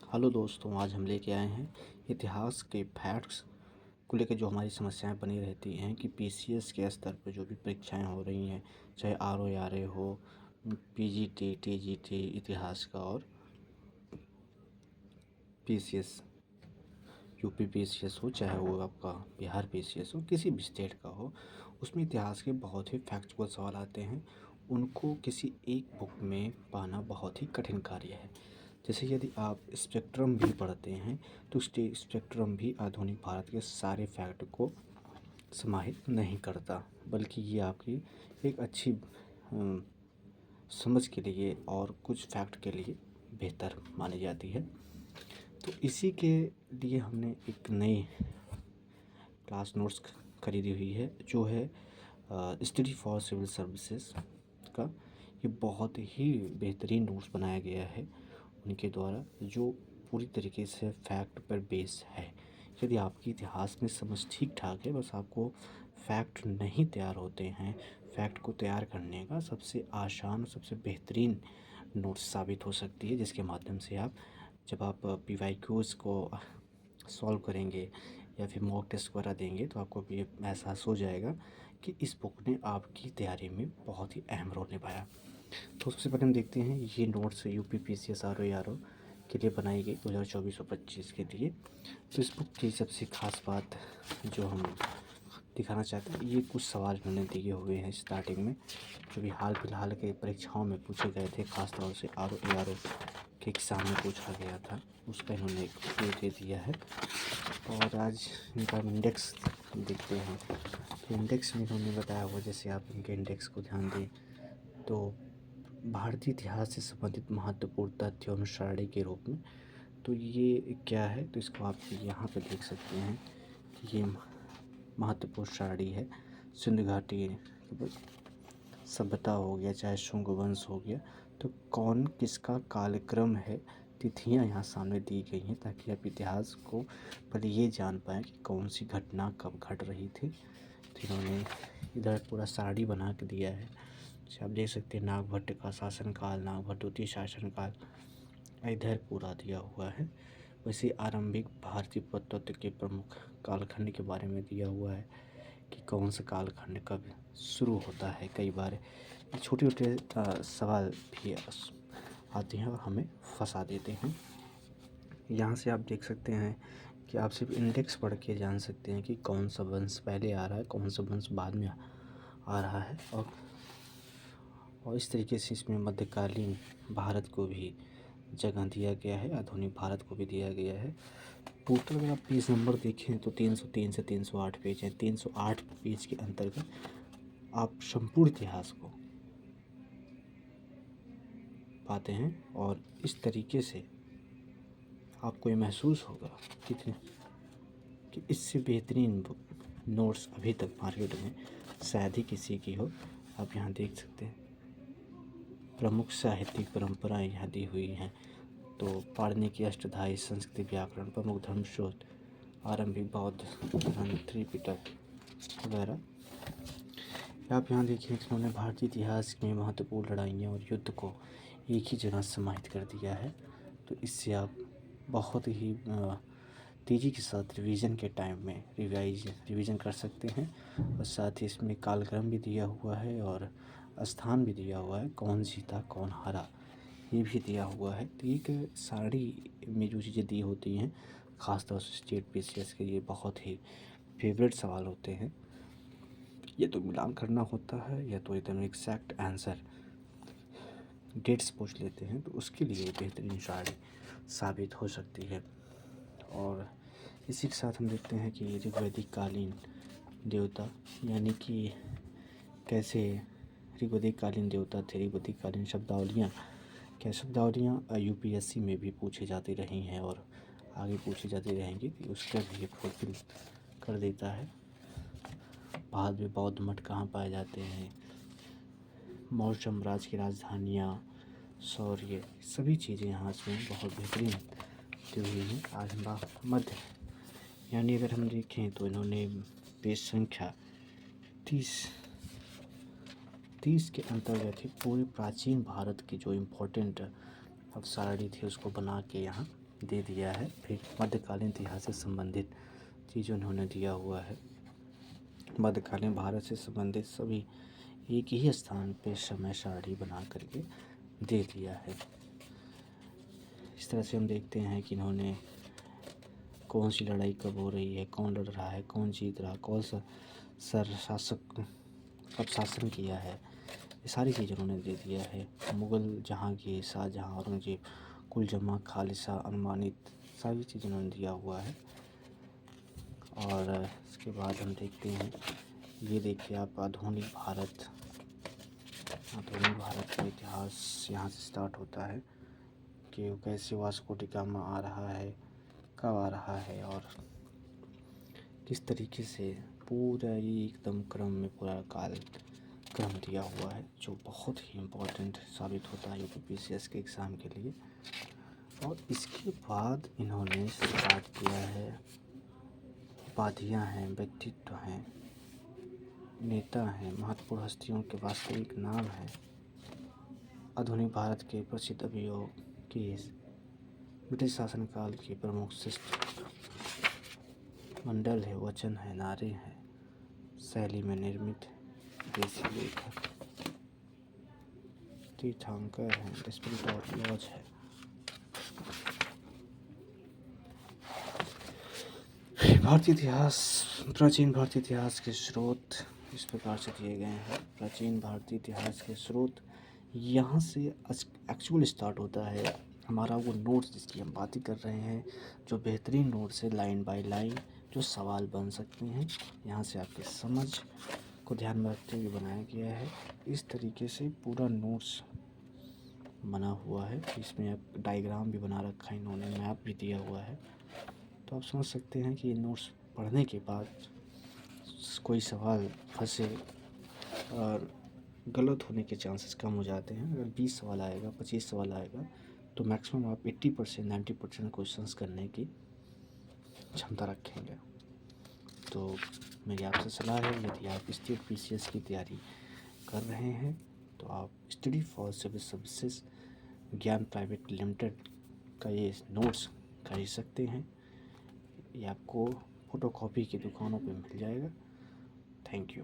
Hello दोस्तों, आज हम लेके आए हैं इतिहास के फैक्ट्स को लेकर। जो हमारी समस्याएं बनी रहती हैं कि पीसीएस के स्तर पर जो भी परीक्षाएं हो रही हैं, चाहे आरओ या आरए हो, पीजीटी टीजीटी इतिहास का, और पीसीएस यूपी पीसीएस हो, चाहे वो आपका बिहार पीसीएस हो, किसी भी स्टेट का हो, उसमें इतिहास के बहुत ही फैक्चुअल सवाल आते हैं। उनको किसी एक बुक में पाना बहुत ही कठिन कार्य है। जैसे यदि आप स्पेक्ट्रम भी पढ़ते हैं तो स्पेक्ट्रम भी आधुनिक भारत के सारे फैक्ट को समाहित नहीं करता, बल्कि ये आपकी एक अच्छी समझ के लिए और कुछ फैक्ट के लिए बेहतर मानी जाती है। तो इसी के लिए हमने एक नई क्लास नोट्स खरीदी हुई है, जो है स्टडी फॉर सिविल सर्विसेज का। ये बहुत ही बेहतरीन नोट्स बनाया गया है उनके द्वारा, जो पूरी तरीके से फैक्ट पर बेस है। यदि आपकी इतिहास में समझ ठीक ठाक है, बस आपको फैक्ट नहीं तैयार होते हैं, फैक्ट को तैयार करने का सबसे आसान, सबसे बेहतरीन नोट्स साबित हो सकती है, जिसके माध्यम से आप जब आप पीवाईक्यूज़ को सॉल्व करेंगे या फिर मॉक टेस्ट वगैरह देंगे तो आपको भी एहसास हो जाएगा कि इस बुक ने आपकी तैयारी में बहुत ही अहम रोल निभाया। तो सबसे पहले हम देखते हैं ये नोट्स यूपी पीसीएस आरओ के लिए बनाई गई 2024 और 25 के लिए। तो इस बुक की सबसे ख़ास बात जो हम दिखाना चाहते हैं, ये कुछ सवाल मैंने दिए हुए हैं स्टार्टिंग में, जो भी हाल फिलहाल के परीक्षाओं में पूछे गए थे, ख़ासतौर से आरओ के एग्ज़ाम में पूछा गया था, उसका इन्होंने एक ये दे दिया है। और आज इनका इंडेक्स देखते हैं। तो इंडेक्स में इन्होंने बताया हुआ, जैसे आप इनके इंडेक्स को ध्यान दें तो भारतीय इतिहास से संबंधित महत्वपूर्ण तथ्य अनुसारणी के रूप में, तो ये क्या है, तो इसको आप यहाँ पे देख सकते हैं कि ये महत्वपूर्ण सारणी है। सिंधु घाटी सभ्यता हो गया, चाहे शुंग वंश हो गया, तो कौन किसका कालक्रम है, तिथियां यहाँ सामने दी गई हैं, ताकि आप इतिहास को पहले ये जान पाएँ कि कौन सी घटना कब घट रही थी। तो इन्होंने इधर पूरा सारणी बना के दिया है। जैसे आप देख सकते हैं, नागभट्ट का शासनकाल, नागभट्ट द्वितीय शासनकाल इधर पूरा दिया हुआ है। वैसे आरंभिक भारतीय पुरातत्व के प्रमुख कालखंड के बारे में दिया हुआ है कि कौन सा कालखंड कब शुरू होता है। कई बार छोटे छोटे सवाल भी आते हैं और हमें फंसा देते हैं। यहाँ से आप देख सकते हैं कि आप सिर्फ इंडेक्स पढ़ के जान सकते हैं कि कौन सा वंश पहले आ रहा है, कौन सा वंश बाद में आ रहा है। और इस तरीके से इसमें मध्यकालीन भारत को भी जगह दिया गया है, आधुनिक भारत को भी दिया गया है। टोटल अगर आप पेज नंबर देखें तो 303 से 308 पेज हैं। 308 पेज के अंतर्गत आप संपूर्ण इतिहास को पाते हैं, और इस तरीके से आपको ये महसूस होगा कि इससे बेहतरीन नोट्स अभी तक मार्केट में शायद ही किसी की हो। आप यहाँ देख सकते हैं प्रमुख साहित्यिक परंपराएं यहाँ दी हुई हैं। तो पाणिनि की अष्टधाई, संस्कृत व्याकरण, प्रमुख धर्म स्रोत, आरंभिक बौद्ध ग्रंथ, त्रिपिटक वगैरह। आप यहाँ देखिए कि उन्होंने भारतीय इतिहास में महत्वपूर्ण लड़ाइयाँ और युद्ध को एक ही जगह समाहित कर दिया है। तो इससे आप बहुत ही तेज़ी के साथ रिवीजन के टाइम में रिवीजन कर सकते हैं। और साथ ही इसमें कालक्रम भी दिया हुआ है और स्थान भी दिया हुआ है, कौन जीता कौन हारा ये भी दिया हुआ है। तो एक सारणी में जो चीज़ें दी होती हैं, ख़ासतौर से स्टेट पीसीएस के, ये बहुत ही फेवरेट सवाल होते हैं। ये तो मिलान करना होता है या तो एकदम एग्जैक्ट आंसर डेट्स पूछ लेते हैं, तो उसके लिए बेहतरीन सारणी साबित हो सकती है। और इसी के साथ हम देखते हैं कि ऋग्वैदिक कालीन देवता, यानी कि कैसे ऋग्वैदिक कालीन देवता थे, ऋग्वैदिक कालीन शब्दावलियाँ, क्या शब्दावलियाँ यूपीएससी में भी पूछी जाती रही हैं और आगे पूछी जाती रहेंगी, कि उसका भी ये फुलफिल कर देता है। भारत में बौद्ध मठ कहाँ पाए जाते हैं, मौर्य साम्राज्य की राजधानियाँ, शौर्य, सभी चीज़ें यहाँ से बहुत बेहतरीन दी हुई हैं। आज हम मध्य, यानी अगर हम देखें तो इन्होंने पेज संख्या 30 के अंतर्गत ही पूरे प्राचीन भारत की जो इम्पोर्टेंट सारणी थी उसको बना के यहाँ दे दिया है। फिर मध्यकालीन इतिहास से संबंधित चीज़ उन्होंने दिया हुआ है। मध्यकालीन भारत से संबंधित सभी एक ही स्थान पे समय सारणी बना करके दे दिया है। इस तरह से हम देखते हैं कि इन्होंने कौन सी लड़ाई कब हो रही है, कौन लड़ रहा है, कौन जीत रहा, कौन सा शासक कब शासन किया है, ये सारी चीज़ उन्होंने दे दिया है। मुग़ल, जहांगीर, शाहजहाँ, औरंगज़ेब, कुलजमा, खालसा, अनमानित, सारी चीज़ उन्होंने दिया हुआ है। और इसके बाद हम देखते हैं, ये देखिए आप आधुनिक भारत का इतिहास यहाँ से स्टार्ट होता है कि वो कैसे वास्को डी गामा आ रहा है, कब आ रहा है और किस तरीके से पूरा एकदम क्रम में पूरा काल क्रम दिया हुआ है, जो बहुत ही इम्पोर्टेंट साबित होता है यूपीपीसीएस के एग्ज़ाम के लिए। और इसके बाद इन्होंने स्टार्ट किया है, उपाधियाँ हैं, व्यक्तित्व हैं, नेता हैं, महत्वपूर्ण हस्तियों के वास्तविक नाम हैं, आधुनिक भारत के प्रसिद्ध अभियोग केस, ब्रिटिश शासनकाल के प्रमुख शिष्ट मंडल है, वचन है, नारे हैं, शैली में निर्मित देसी लेखक, तीर्थंकर हैं, डिस्प्यूट ऑफ लॉज है। भारतीय इतिहास, प्राचीन भारतीय इतिहास के स्रोत इस प्रकार से दिए गए हैं। प्राचीन भारतीय इतिहास के स्रोत यहाँ से एक्चुअल स्टार्ट होता है हमारा वो नोट्स जिसकी हम बातें कर रहे हैं, जो बेहतरीन नोट्स है, लाइन बाय लाइन जो सवाल बन सकते हैं, यहाँ से आपकी समझ को ध्यान में रखते हुए बनाया गया है। इस तरीके से पूरा नोट्स बना हुआ है। इसमें अब डायग्राम भी बना रखा है इन्होंने, मैप भी दिया हुआ है। तो आप समझ सकते हैं कि ये नोट्स पढ़ने के बाद कोई सवाल फंसे और गलत होने के चांसेस कम हो जाते हैं। अगर 20 सवाल आएगा, 25 सवाल आएगा, तो मैक्सिमम आप 80% 90% क्वेश्चंस करने की क्षमता रखेंगे। तो मेरी आपसे सलाह है, यदि आप स्टेट पीसीएस की तैयारी कर रहे हैं तो आप स्टडी फॉर सिविल सर्विसेज ज्ञान प्राइवेट लिमिटेड का ये नोट्स खरीद सकते हैं। ये आपको फ़ोटोकॉपी की दुकानों पे मिल जाएगा। Thank you.